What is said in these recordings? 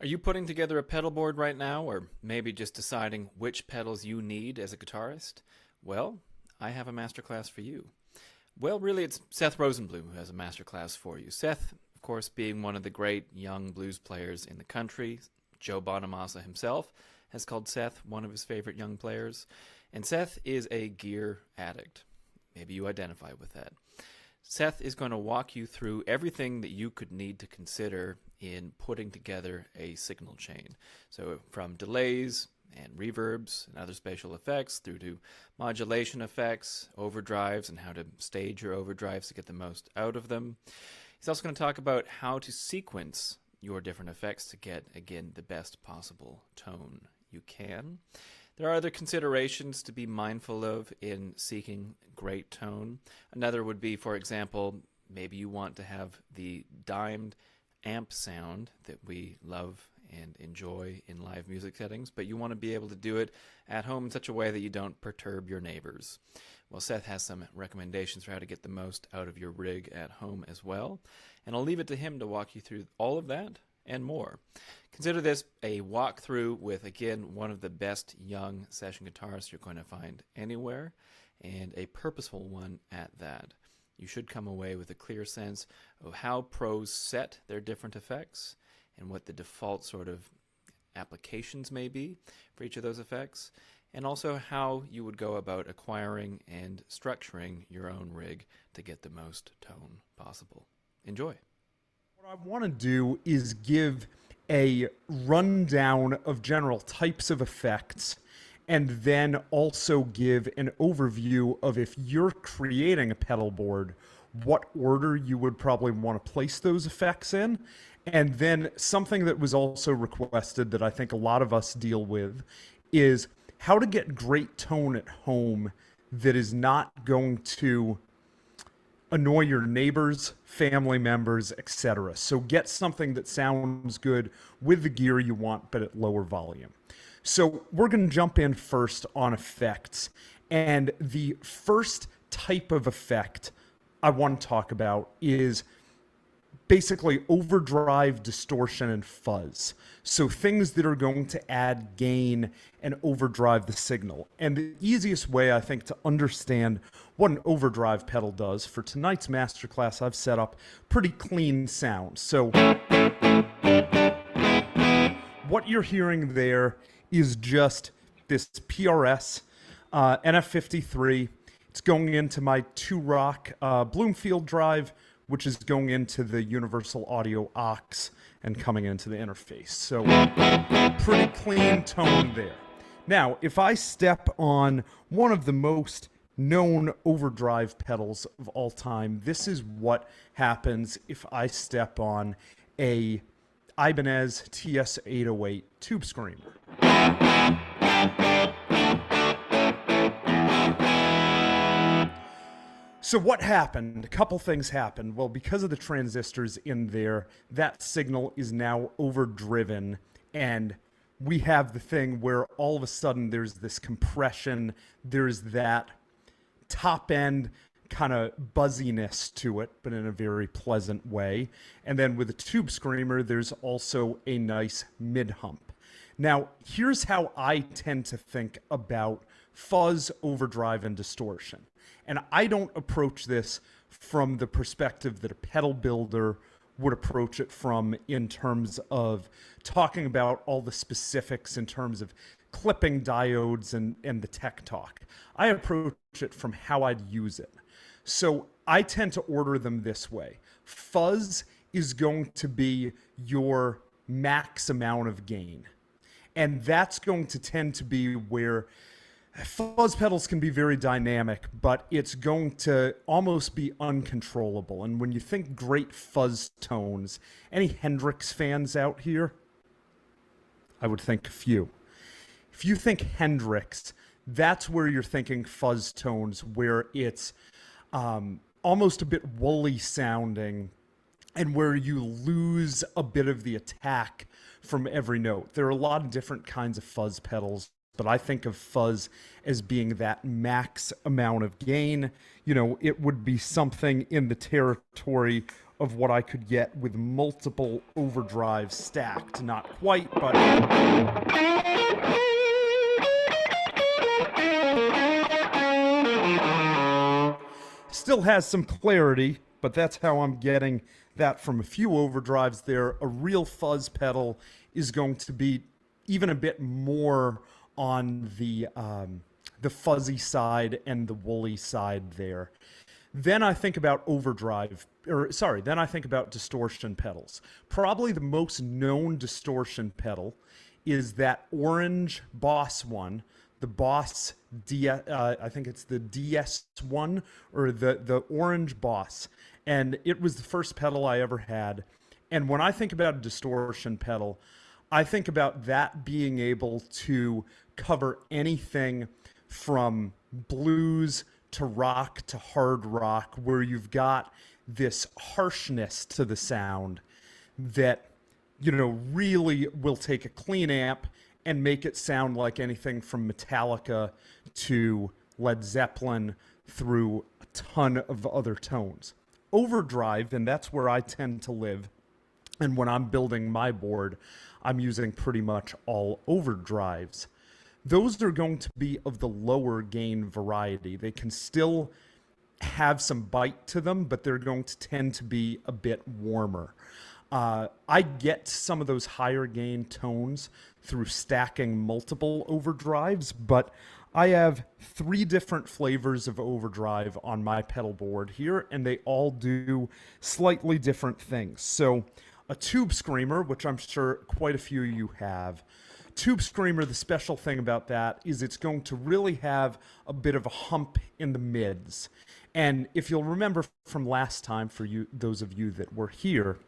Are you putting together a pedal board right now, or maybe just deciding which pedals you need as a guitarist? Well, I have a masterclass for you. Well, really, it's Seth Rosenbloom who has a masterclass for you. Seth, of course, being one of the great young blues players in the country, Joe Bonamassa himself has called Seth one of his favorite young players. And Seth is a gear addict. Maybe you identify with that. Seth is going to walk you through everything that you could need to consider in putting together a signal chain. So from delays and reverbs and other spatial effects through to modulation effects, overdrives, and how to stage your overdrives to get the most out of them. He's also going to talk about how to sequence your different effects to get, again, the best possible tone you can. There are other considerations to be mindful of in seeking great tone. Another would be, for example, maybe you want to have the dimed amp sound that we love and enjoy in live music settings, but you want to be able to do it at home in such a way that you don't perturb your neighbors. Well, Seth has some recommendations for how to get the most out of your rig at home as well, and I'll leave it to him to walk you through all of that and more. Consider this a walkthrough with, again, one of the best young session guitarists you're going to find anywhere, and a purposeful one at that. You should come away with a clear sense of how pros set their different effects and what the default sort of applications may be for each of those effects, and also how you would go about acquiring and structuring your own rig to get the most tone possible. Enjoy. What I want to do is give a rundown of general types of effects, and then also give an overview of, if you're creating a pedal board, what order you would probably want to place those effects in. And then something that was also requested that I think a lot of us deal with is how to get great tone at home that is not going to annoy your neighbors, family members, etc. So get something that sounds good with the gear you want, but at lower volume. So we're going to jump in first on effects. And the first type of effect I want to talk about is basically overdrive, distortion, and fuzz. So things that are going to add gain and overdrive the signal. And the easiest way, I think, to understand what an overdrive pedal does, for tonight's masterclass, I've set up pretty clean sound. So what you're hearing there is just this PRS NF53. It's going into my 2-rock Bloomfield drive, which is going into the Universal Audio aux and coming into the interface. So pretty clean tone there. Now, if I step on one of the most known overdrive pedals of all time, this is what happens if I step on a Ibanez TS-808 tube screamer. So what happened? A couple things happened. Well, because of the transistors in there, that signal is now overdriven, and we have the thing where all of a sudden there's this compression, there's that top end kind of buzziness to it, but in a very pleasant way. And then with a tube screamer, there's also a nice mid hump. Now, here's how I tend to think about fuzz, overdrive, and distortion. And I don't approach this from the perspective that a pedal builder would approach it from, in terms of talking about all the specifics in terms of clipping diodes and the tech talk. I approach it from how I'd use it. So I tend to order them this way. Fuzz is going to be your max amount of gain. And that's going to tend to be where fuzz pedals can be very dynamic, but it's going to almost be uncontrollable. And when you think great fuzz tones, any Hendrix fans out here? I would think a few. If you think Hendrix, that's where you're thinking fuzz tones, where it's almost a bit woolly sounding, and where you lose a bit of the attack from every note. There are a lot of different kinds of fuzz pedals, but I think of fuzz as being that max amount of gain. You know, it would be something in the territory of what I could get with multiple overdrives stacked. Not quite, but still has some clarity, but that's how I'm getting that from a few overdrives there. A real fuzz pedal is going to be even a bit more on the fuzzy side and the woolly side there. Then I think about then I think about distortion pedals. Probably the most known distortion pedal is that orange Boss one, the Boss I think it's the DS1 or the orange Boss. And it was the first pedal I ever had. And when I think about a distortion pedal, I think about that being able to cover anything from blues to rock to hard rock, where you've got this harshness to the sound that, really will take a clean amp and make it sound like anything from Metallica to Led Zeppelin through a ton of other tones. Overdrive, and that's where I tend to live. And when I'm building my board, I'm using pretty much all overdrives. Those are going to be of the lower gain variety. They can still have some bite to them, but they're going to tend to be a bit warmer. I get some of those higher gain tones through stacking multiple overdrives, but I have 3 different flavors of overdrive on my pedal board here, and they all do slightly different things. So a tube screamer, which I'm sure quite a few of you have. Tube screamer, the special thing about that is it's going to really have a bit of a hump in the mids. And if you'll remember from last time, for you, those of you that were here,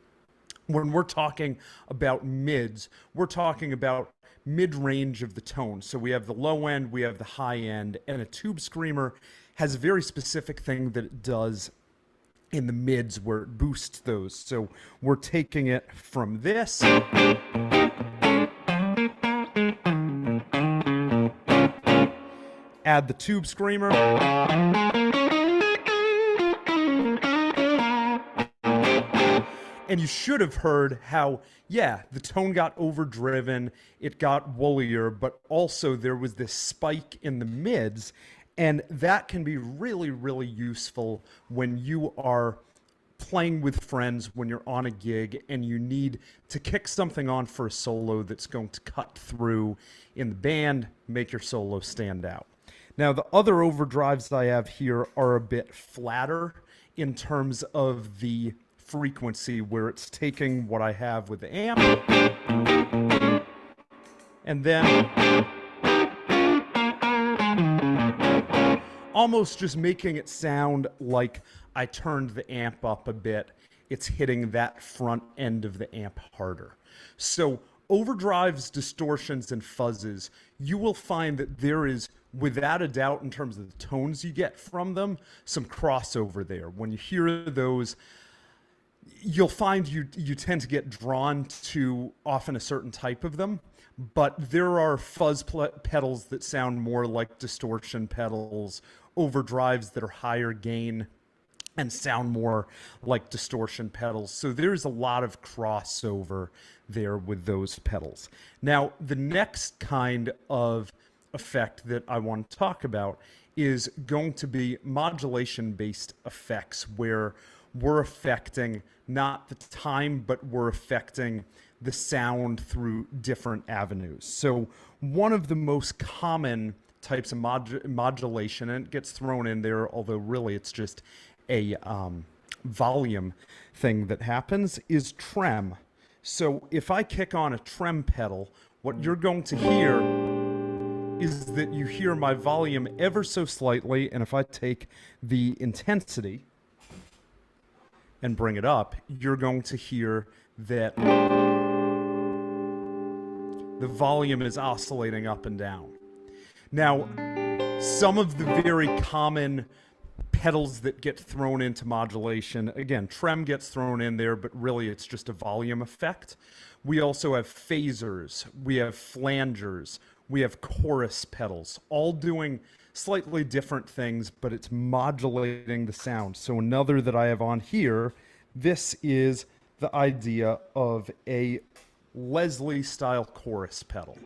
when we're talking about mids, we're talking about mid-range of the tone. So we have the low end, we have the high end, and a tube screamer has a very specific thing that it does in the mids where it boosts those. So we're taking it from this add the tube screamer, and you should have heard how, the tone got overdriven, it got woollier, but also there was this spike in the mids, and that can be really, really useful when you are playing with friends, when you're on a gig and you need to kick something on for a solo that's going to cut through in the band, make your solo stand out. Now, the other overdrives I have here are a bit flatter in terms of the frequency, where it's taking what I have with the amp and then almost just making it sound like I turned the amp up a bit. It's hitting that front end of the amp harder. So overdrives, distortions, and fuzzes, you will find that there is, without a doubt, in terms of the tones you get from them, some crossover there. When you hear those, you'll find you tend to get drawn to often a certain type of them, but there are fuzz pedals that sound more like distortion pedals, overdrives that are higher gain and sound more like distortion pedals. So there's a lot of crossover there with those pedals. Now, the next kind of effect that I want to talk about is going to be modulation-based effects, where we're affecting not the time, but we're affecting the sound through different avenues. So one of the most common types of modulation, and it gets thrown in there, although really it's just a volume thing that happens, is trem. So if I kick on a trem pedal, what you're going to hear is that you hear my volume ever so slightly, and if I take the intensity and bring it up, you're going to hear that the volume is oscillating up and down. Now, some of the very common pedals that get thrown into modulation, again, trem gets thrown in there, but really it's just a volume effect. We also have phasers, we have flangers, we have chorus pedals, all doing slightly different things, but it's modulating the sound. So another that I have on here This is the idea of a Leslie style chorus pedal.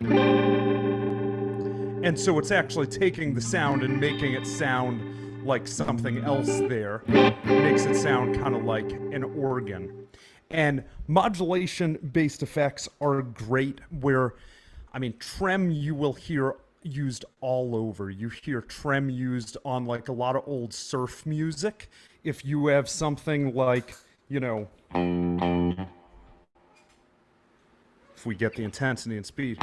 And so it's actually taking the sound and making it sound like something else there. Makes it sound kind of like an organ. And modulation-based effects are great where, I mean, trem you will hear used all over. You hear trem used on like a lot of old surf music. If you have something like, you know, if we get the intensity and speed.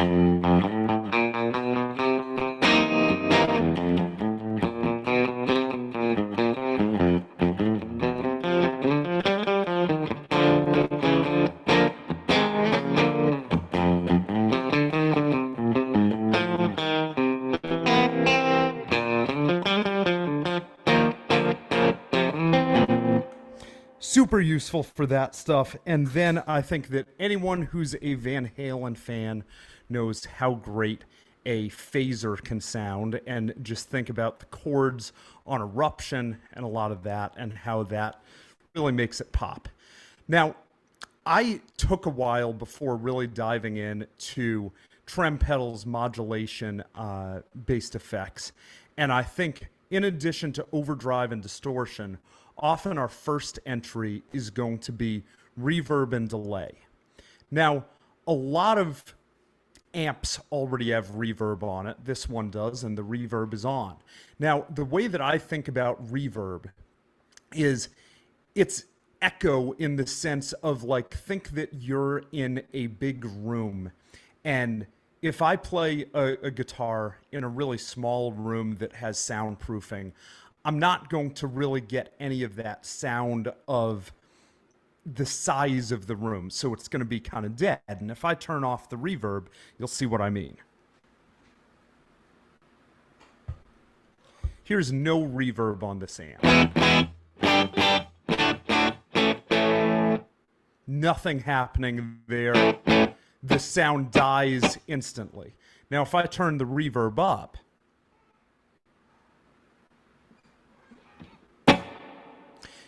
Super useful for that stuff. And then I think that anyone who's a Van Halen fan knows how great a phaser can sound, and just think about the chords on Eruption and a lot of that and how that really makes it pop. Now, I took a while before really diving in to trem pedals, modulation based effects. And I think in addition to overdrive and distortion, often our first entry is going to be reverb and delay. Now, a lot of amps already have reverb on it. This one does, and the reverb is on. Now, the way that I think about reverb is it's echo in the sense of like, think that you're in a big room, and if I play a guitar in a really small room that has soundproofing, I'm not going to really get any of that sound of the size of the room. So it's going to be kind of dead. And if I turn off the reverb, you'll see what I mean. Here's no reverb on this amp. Nothing happening there. The sound dies instantly. Now, if I turn the reverb up,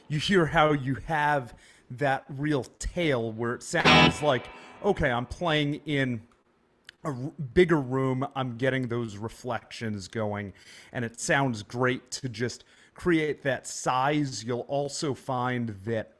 you hear how you have that real tail where it sounds like, okay, I'm playing in a bigger room, I'm getting those reflections going, and it sounds great to just create that size. You'll also find that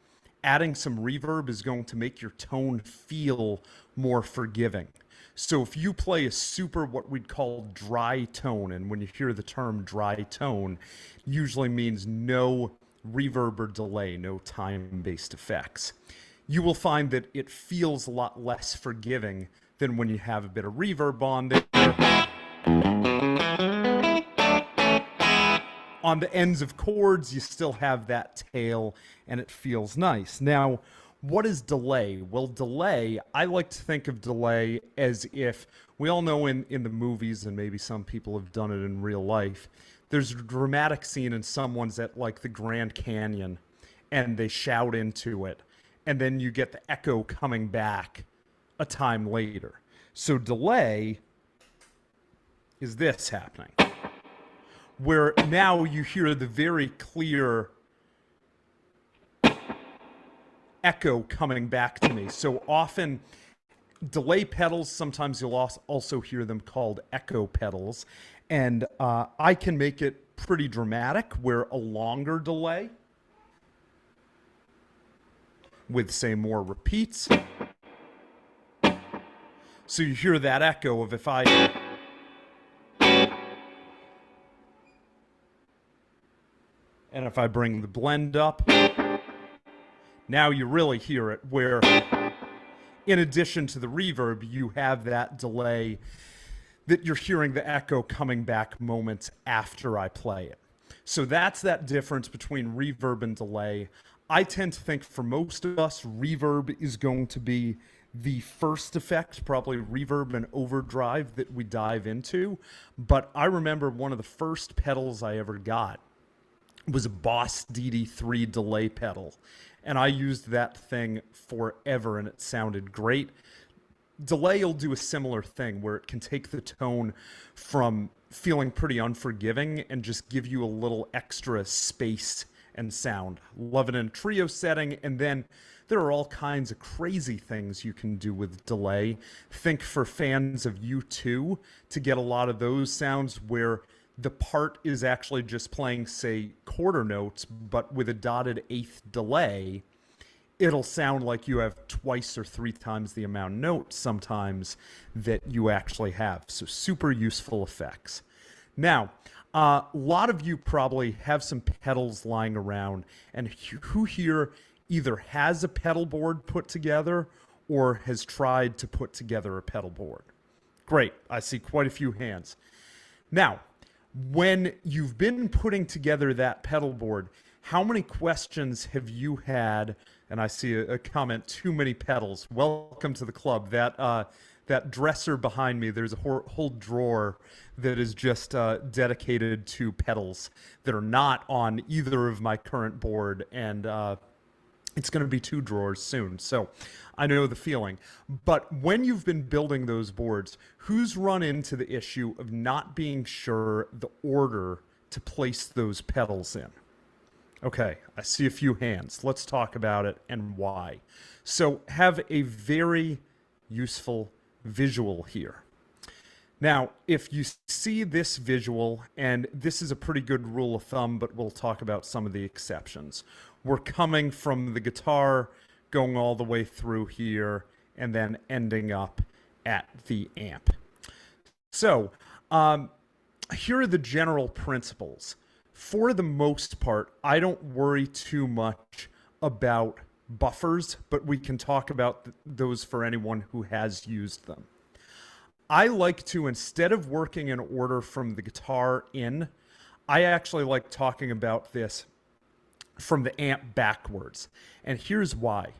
adding some reverb is going to make your tone feel more forgiving. So if you play a super, what we'd call dry tone, and when you hear the term dry tone, usually means no reverb or delay, no time-based effects, you will find that it feels a lot less forgiving than when you have a bit of reverb on there. On the ends of chords, you still have that tail, and it feels nice. Now, what is delay? Well, delay, I like to think of delay as if, we all know in the movies, and maybe some people have done it in real life, there's a dramatic scene and someone's at like the Grand Canyon and they shout into it, and then you get the echo coming back a time later. So delay is this happening, where now you hear the very clear echo coming back to me. So often delay pedals, sometimes you'll also hear them called echo pedals. And I can make it pretty dramatic, where a longer delay with, say, more repeats. So you hear that echo of if I... And if I bring the blend up, now you really hear it, where in addition to the reverb, you have that delay that you're hearing the echo coming back moments after I play it. So that's that difference between reverb and delay. I tend to think for most of us, reverb is going to be the first effect, probably reverb and overdrive that we dive into. But I remember one of the first pedals I ever got was a Boss DD3 delay pedal. And I used that thing forever, and it sounded great. Delay will do a similar thing, where it can take the tone from feeling pretty unforgiving and just give you a little extra space and sound. Love it in a trio setting. And then there are all kinds of crazy things you can do with delay. Think for fans of U2 to get a lot of those sounds where the part is actually just playing, say, quarter notes, but with a dotted eighth delay, it'll sound like you have twice or three times the amount of notes sometimes that you actually have. So super useful effects. Now, a lot of you probably have some pedals lying around, and who here either has a pedal board put together or has tried to put together a pedal board? Great. I see quite a few hands. Now, when you've been putting together that pedal board, how many questions have you had? And I see a comment, too many pedals. Welcome to the club. That dresser behind me, there's a whole drawer that is just dedicated to pedals that are not on either of my current board. And it's going to be 2 drawers soon. So I know the feeling. But when you've been building those boards, who's run into the issue of not being sure the order to place those pedals in? Okay, I see a few hands. Let's talk about it and why. So have a very useful visual here. Now, if you see this visual, and this is a pretty good rule of thumb, but we'll talk about some of the exceptions. We're coming from the guitar, going all the way through here, and then ending up at the amp. So here are the general principles. For the most part, I don't worry too much about buffers, but we can talk about those for anyone who has used them. I like to, instead of working in order from the guitar in, I actually like talking about this from the amp backwards. And here's why.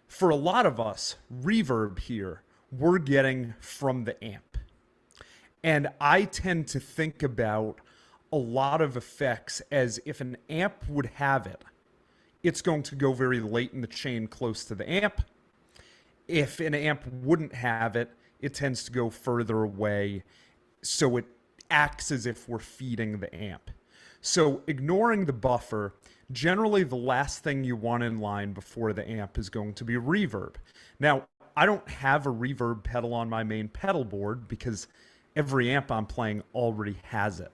For a lot of us, reverb here, we're getting from the amp. And I tend to think about a lot of effects as if an amp would have it, it's going to go very late in the chain close to the amp. If an amp wouldn't have it, it tends to go further away, so it acts as if we're feeding the amp. So ignoring the buffer, generally the last thing you want in line before the amp is going to be reverb. Now, I don't have a reverb pedal on my main pedal board because every amp I'm playing already has it.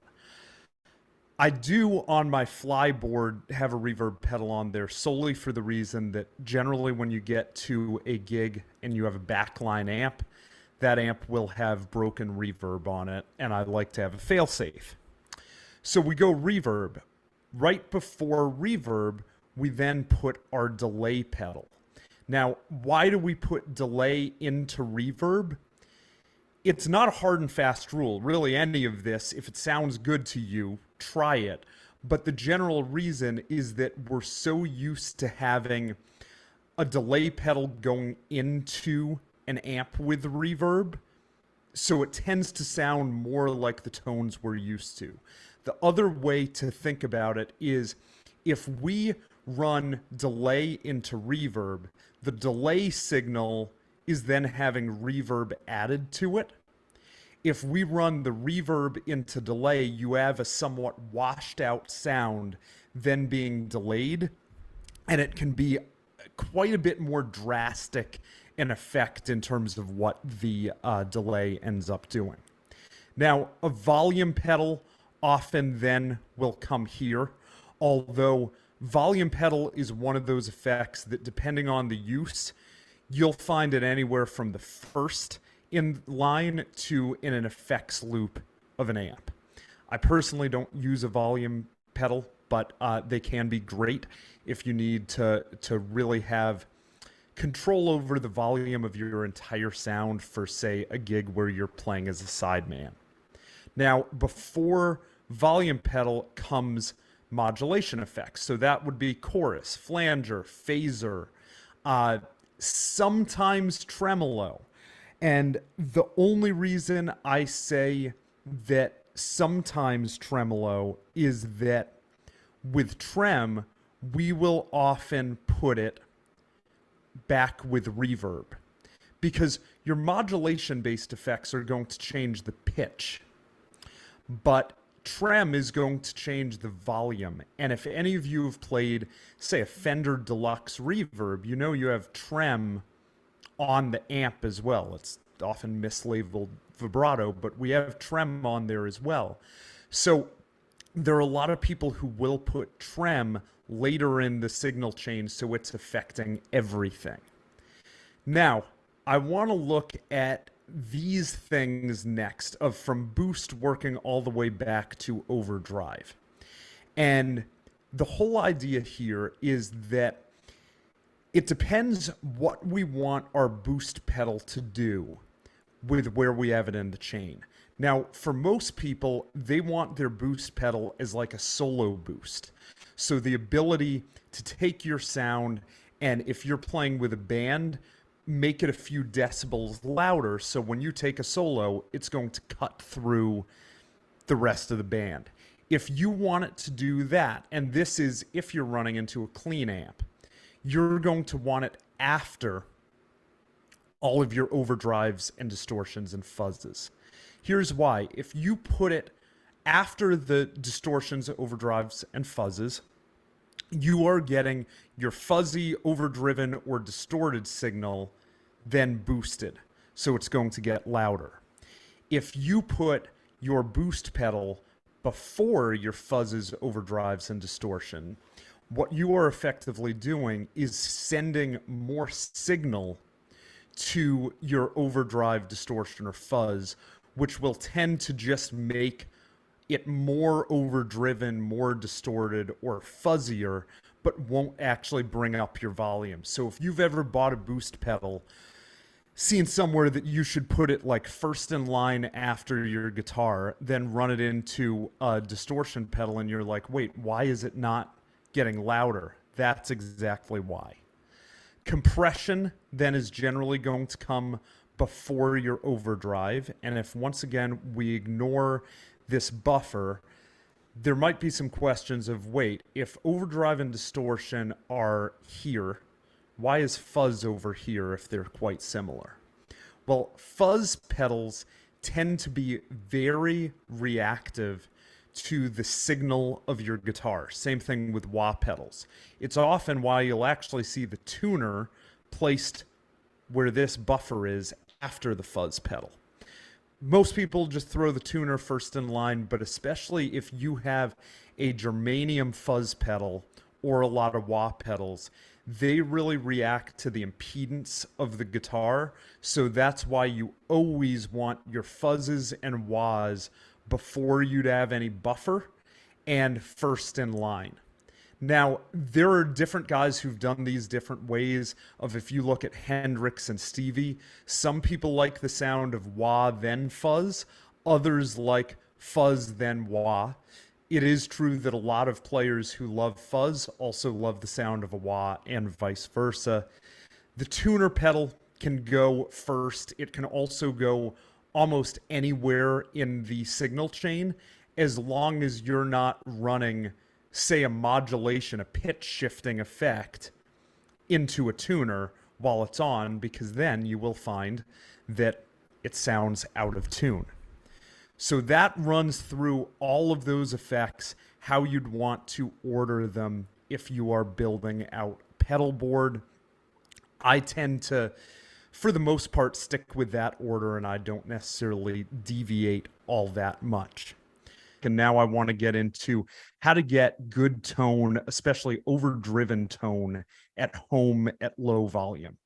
I do on my fly board have a reverb pedal on there solely for the reason that generally when you get to a gig and you have a backline amp, that amp will have broken reverb on it, and I like to have a failsafe. So we go reverb. Right before reverb, we then put our delay pedal. Now, why do we put delay into reverb? It's not a hard and fast rule. Really, any of this, if it sounds good to you, try it. But the general reason is that we're so used to having a delay pedal going into an amp with reverb, so it tends to sound more like the tones we're used to. The other way to think about it is if we run delay into reverb, the delay signal is then having reverb added to it. If we run the reverb into delay, you have a somewhat washed out sound then being delayed, and it can be quite a bit more drastic in effect in terms of what the delay ends up doing. Now, a volume pedal often then will come here, although volume pedal is one of those effects that, depending on the use, you'll find it anywhere from the first in line to in an effects loop of an amp. I personally don't use a volume pedal, but they can be great if you need to really have control over the volume of your entire sound for, say, a gig where you're playing as a sideman. Now, before volume pedal comes modulation effects. So that would be chorus, flanger, phaser, sometimes tremolo. And the only reason I say that sometimes tremolo is that with trem, we will often put it back with reverb, because your modulation-based effects are going to change the pitch. But trem is going to change the volume. And if any of you have played, say, a Fender Deluxe Reverb, you know you have trem on the amp as well. It's often mislabeled vibrato, but we have trem on there as well. So there are a lot of people who will put trem later in the signal chain so it's affecting everything. Now, I want to look at these things next, of from boost working all the way back to overdrive. And the whole idea here is that it depends what we want our boost pedal to do with where we have it in the chain. Now, for most people, they want their boost pedal as like a solo boost. So the ability to take your sound, and if you're playing with a band, make it a few decibels louder, so when you take a solo, it's going to cut through the rest of the band. If you want it to do that, and this is if you're running into a clean amp, you're going to want it after all of your overdrives and distortions and fuzzes. Here's why. If you put it after the distortions, overdrives, and fuzzes, you are getting your fuzzy, overdriven, or distorted signal then boosted. So it's going to get louder. If you put your boost pedal before your fuzzes, overdrives, and distortion, what you are effectively doing is sending more signal to your overdrive, distortion, or fuzz, which will tend to just make it more overdriven, more distorted, or fuzzier, but won't actually bring up your volume. So if you've ever bought a boost pedal, seen somewhere that you should put it like first in line after your guitar, then run it into a distortion pedal, and you're like, wait, why is it not getting louder? That's exactly why. Compression then is generally going to come before your overdrive, and if once again we ignore this buffer, there might be some questions of, wait, if overdrive and distortion are here, why is fuzz over here if they're quite similar? Well, fuzz pedals tend to be very reactive to the signal of your guitar. Same thing with wah pedals. It's often why you'll actually see the tuner placed where this buffer is after the fuzz pedal. Most people just throw the tuner first in line, but especially if you have a germanium fuzz pedal or a lot of wah pedals, they really react to the impedance of the guitar. So that's why you always want your fuzzes and wahs before you'd have any buffer and first in line. Now, there are different guys who've done these different ways of, if you look at Hendrix and Stevie, some people like the sound of wah then fuzz, others like fuzz then wah. It is true that a lot of players who love fuzz also love the sound of a wah, and vice versa. The tuner pedal can go first. It can also go almost anywhere in the signal chain, as long as you're not running, say, a modulation, a pitch shifting effect into a tuner while it's on, because then you will find that it sounds out of tune. So that runs through all of those effects, how you'd want to order them if you are building out pedal board. I tend to, for the most part, stick with that order, and I don't necessarily deviate all that much. And now I want to get into how to get good tone, especially overdriven tone, at home at low volume.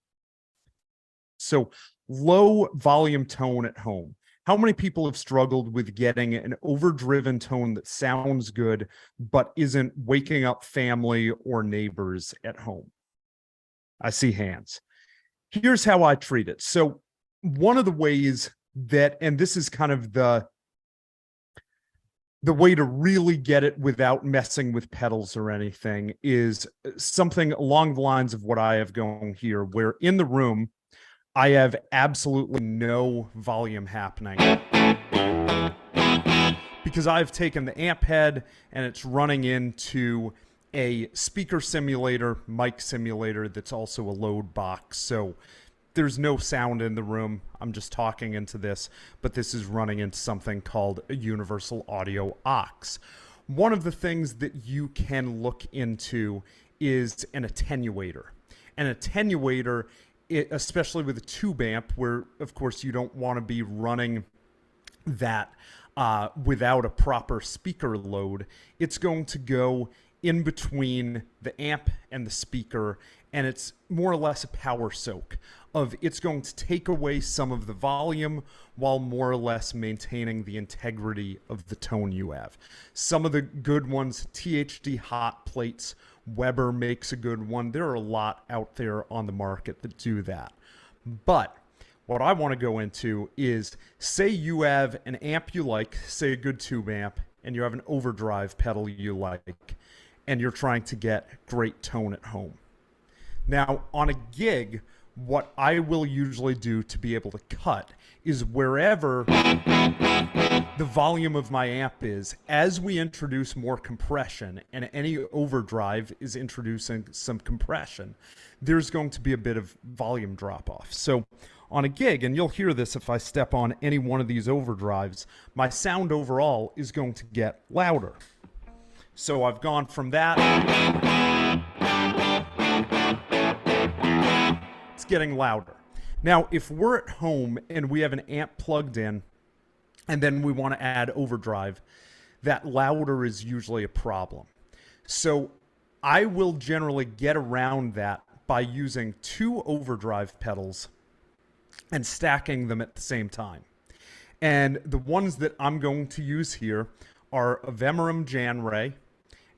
So low volume tone at home. How many people have struggled with getting an overdriven tone that sounds good, but isn't waking up family or neighbors at home? I see hands. Here's how I treat it. So one of the ways that, and this is kind of the way to really get it without messing with pedals or anything, is something along the lines of what I have going here, where in the room, I have absolutely no volume happening because I've taken the amp head and it's running into a speaker simulator, mic simulator that's also a load box. So there's no sound in the room. I'm just talking into this, but this is running into something called a universal audio aux. One of the things that you can look into is an attenuator. An attenuator, especially with a tube amp, where of course you don't want to be running that without a proper speaker load, it's going to go in between the amp and the speaker, and it's more or less a power soak of it's going to take away some of the volume while more or less maintaining the integrity of the tone you have. Some of the good ones, THD hot plates, Weber makes a good one. There are a lot out there on the market that do that. But what I want to go into is, say you have an amp you like, say a good tube amp, and you have an overdrive pedal you like, and you're trying to get great tone at home. Now, on a gig, what I will usually do to be able to cut is wherever the volume of my amp is, as we introduce more compression, and any overdrive is introducing some compression, there's going to be a bit of volume drop off. So on a gig, and you'll hear this if I step on any one of these overdrives, my sound overall is going to get louder. So I've gone from that, it's getting louder. Now, if we're at home and we have an amp plugged in, and then we want to add overdrive, that louder is usually a problem. So I will generally get around that by using 2 overdrive pedals and stacking them at the same time. And the ones that I'm going to use here are a Vemarum Jan Ray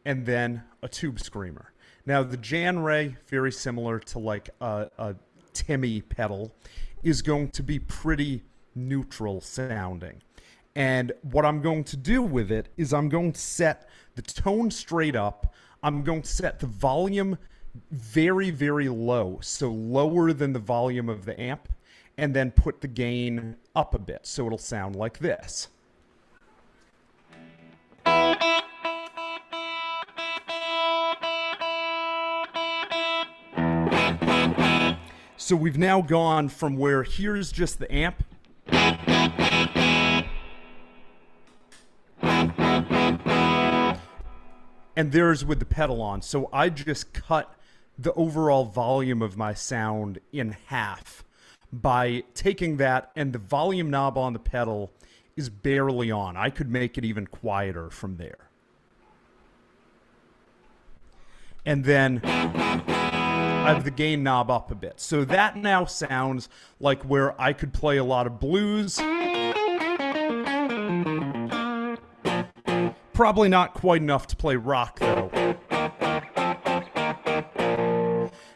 and then a Tube Screamer. Now, the Jan Ray, very similar to like a Timmy pedal, is going to be pretty neutral sounding. And what I'm going to do with it is I'm going to set the tone straight up. I'm going to set the volume very, very low, so lower than the volume of the amp, and then put the gain up a bit, so it'll sound like this. So we've now gone from where here's just the amp, and there's with the pedal on. So I just cut the overall volume of my sound in half by taking that, and the volume knob on the pedal is barely on. I could make it even quieter from there. And then I have the gain knob up a bit. So that now sounds like where I could play a lot of blues. Probably not quite enough to play rock, though.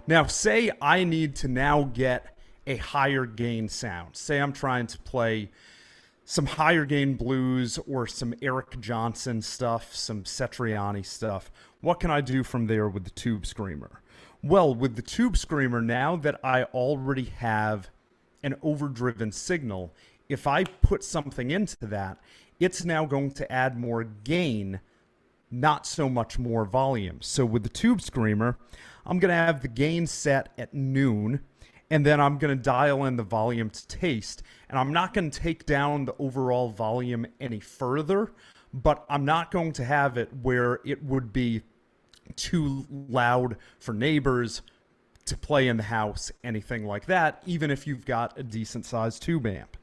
Now, say I need to now get a higher gain sound. Say I'm trying to play some higher gain blues or some Eric Johnson stuff, some Satriani stuff. What can I do from there with the Tube Screamer? Well, with the Tube Screamer, now that I already have an overdriven signal, if I put something into that, it's now going to add more gain, not so much more volume. So with the Tube Screamer, I'm going to have the gain set at noon, and then I'm going to dial in the volume to taste. And I'm not going to take down the overall volume any further, but I'm not going to have it where it would be too loud for neighbors to play in the house, anything like that, even if you've got a decent sized tube amp.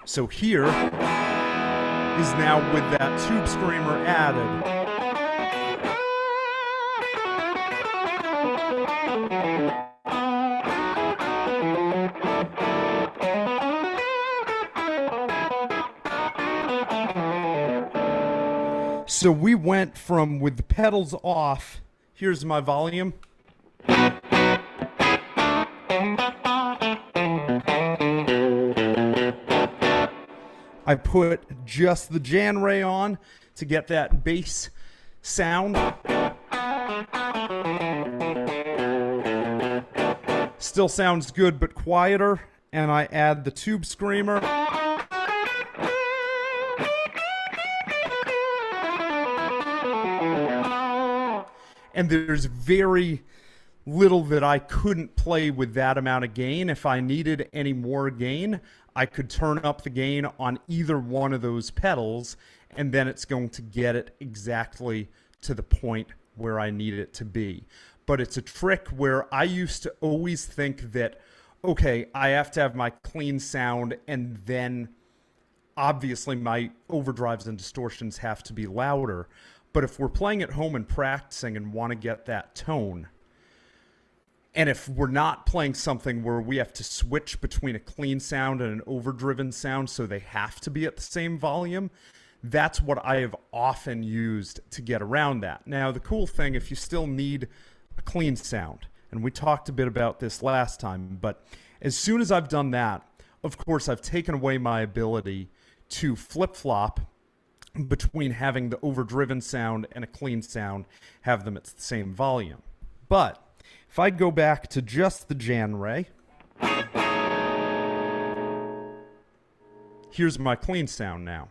So here is now with that Tube Screamer added. So we went from with the pedals off, here's my volume. I put just the Jan Ray on to get that bass sound. Still sounds good, but quieter. And I add the Tube Screamer. And there's very little that I couldn't play with that amount of gain. If I needed any more gain, I could turn up the gain on either one of those pedals, and then it's going to get it exactly to the point where I need it to be. But it's a trick where I used to always think that, okay, I have to have my clean sound, and then obviously my overdrives and distortions have to be louder. But if we're playing at home and practicing and want to get that tone, and if we're not playing something where we have to switch between a clean sound and an overdriven sound so they have to be at the same volume, that's what I have often used to get around that. Now, the cool thing, if you still need a clean sound, and we talked a bit about this last time, but as soon as I've done that, of course, I've taken away my ability to flip-flop between having the overdriven sound and a clean sound, have them at the same volume. But if I go back to just the Jan Ray, here's my clean sound now.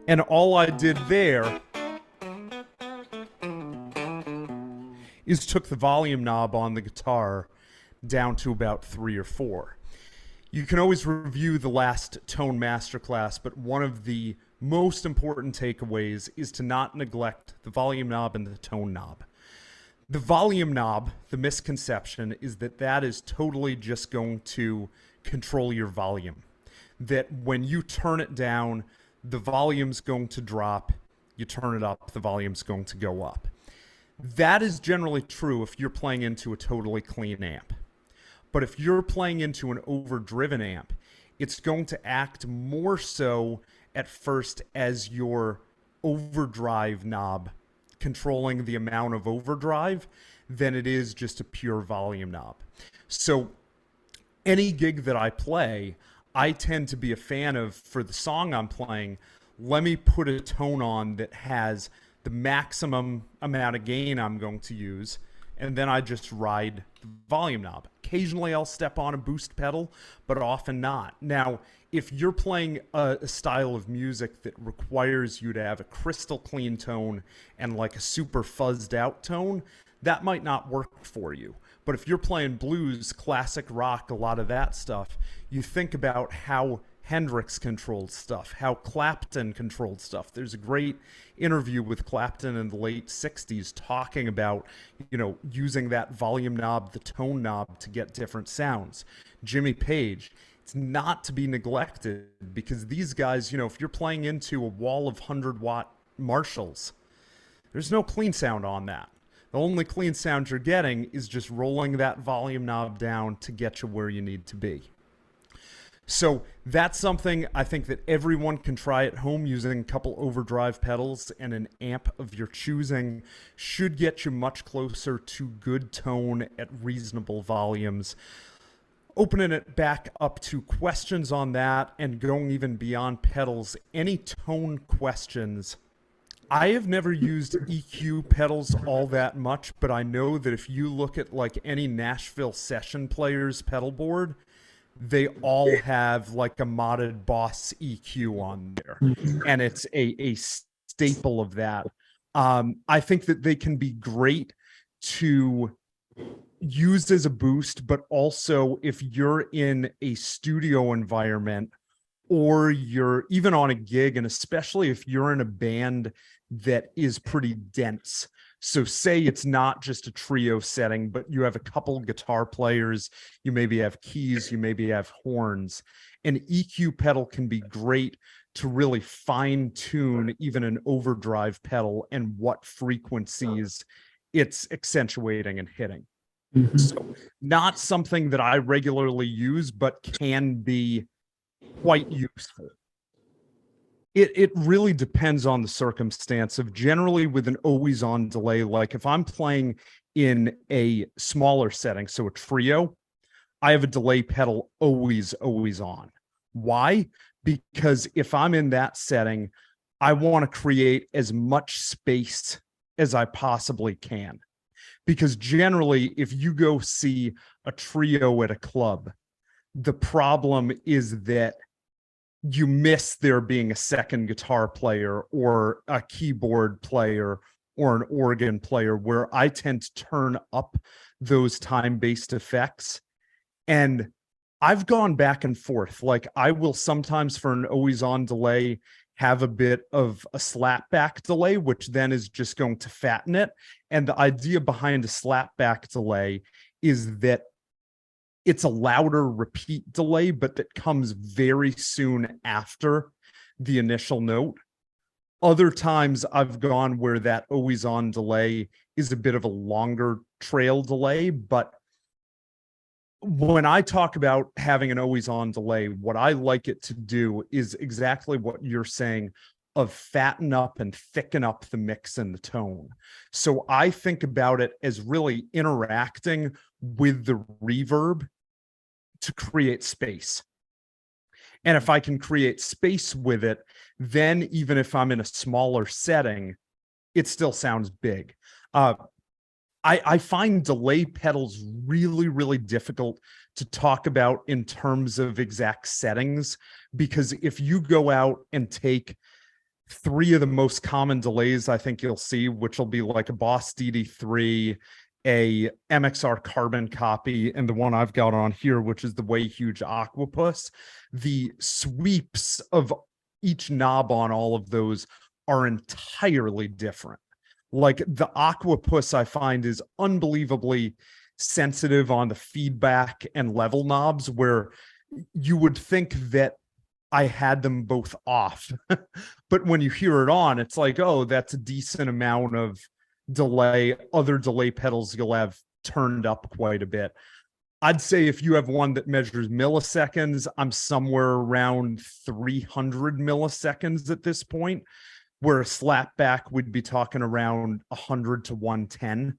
And all I did there is took the volume knob on the guitar down to about 3 or 4. You can always review the last tone masterclass, but one of the most important takeaways is to not neglect the volume knob and the tone knob. The volume knob, the misconception is that that is totally just going to control your volume. That when you turn it down, the volume's going to drop. You turn it up, the volume's going to go up. That is generally true if you're playing into a totally clean amp. But if you're playing into an overdriven amp, it's going to act more so at first as your overdrive knob controlling the amount of overdrive than it is just a pure volume knob. So any gig that I play, I tend to be a fan of, for the song I'm playing, let me put a tone on that has the maximum amount of gain I'm going to use, and then I just ride the volume knob. Occasionally I'll step on a boost pedal, but often not. Now, if you're playing a style of music that requires you to have a crystal clean tone and like a super fuzzed out tone, that might not work for you. But if you're playing blues, classic rock, a lot of that stuff, you think about how Hendrix controlled stuff, how Clapton controlled stuff. There's a great interview with Clapton in the late 60s talking about, using that volume knob, the tone knob to get different sounds. Jimmy Page, it's not to be neglected because these guys, if you're playing into a wall of 100-watt Marshalls, there's no clean sound on that. The only clean sound you're getting is just rolling that volume knob down to get you where you need to be. So that's something I think that everyone can try at home. Using a couple overdrive pedals and an amp of your choosing should get you much closer to good tone at reasonable volumes. Opening it back up to questions on that and going even beyond pedals, any tone questions. I have never used EQ pedals all that much, but I know that if you look at like any Nashville session player's pedal board, they all have like a modded Boss EQ on there, and it's a staple of that. I think that they can be great to use as a boost, but also if you're in a studio environment or you're even on a gig, and especially if you're in a band that is pretty dense. So say it's not just a trio setting, but you have a couple guitar players, you maybe have keys, you maybe have horns. An EQ pedal can be great to really fine tune even an overdrive pedal and what frequencies it's accentuating and hitting. Mm-hmm. So not something that I regularly use, but can be quite useful. It really depends on the circumstance. Of generally with an always on delay, like if I'm playing in a smaller setting, so a trio, I have a delay pedal always on. Why? Because if I'm in that setting, I want to create as much space as I possibly can. Because generally, if you go see a trio at a club, the problem is that you miss there being a second guitar player or a keyboard player or an organ player, where I tend to turn up those time-based effects. And I've gone back and forth. Like, I will sometimes, for an always on delay, have a bit of a slapback delay, which then is just going to fatten it. And the idea behind a slapback delay is that it's a louder repeat delay, but that comes very soon after the initial note. Other times I've gone where that always on delay is a bit of a longer trail delay. But when I talk about having an always on delay, what I like it to do is exactly what you're saying, of fatten up and thicken up the mix and the tone. So I think about it as really interacting with the reverb to create space. And if I can create space with it, then even if I'm in a smaller setting, it still sounds big. I find delay pedals really, really difficult to talk about in terms of exact settings, because if you go out and take 3 of the most common delays I think you'll see, which will be like a Boss DD3, a MXR carbon copy, and the one I've got on here, which is the Way Huge Aquapus, the sweeps of each knob on all of those are entirely different. Like, the Aquapus, I find, is unbelievably sensitive on the feedback and level knobs, where you would think that I had them both off. But when you hear it on, it's like, oh, that's a decent amount of delay. Other delay pedals you'll have turned up quite a bit. I'd say if you have one that measures milliseconds, I'm somewhere around 300 milliseconds at this point, where a slapback would be talking around 100 to 110.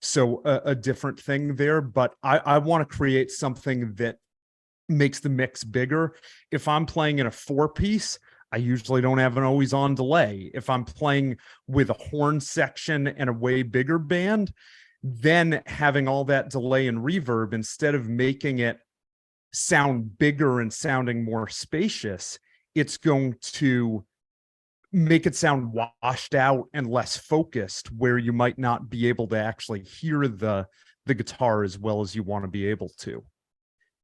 So a different thing there. But I want to create something that makes the mix bigger. If I'm playing in a 4-piece, I usually don't have an always on delay. If I'm playing with a horn section and a way bigger band, then having all that delay and reverb, instead of making it sound bigger and sounding more spacious, it's going to make it sound washed out and less focused, where you might not be able to actually hear the guitar as well as you want to be able to.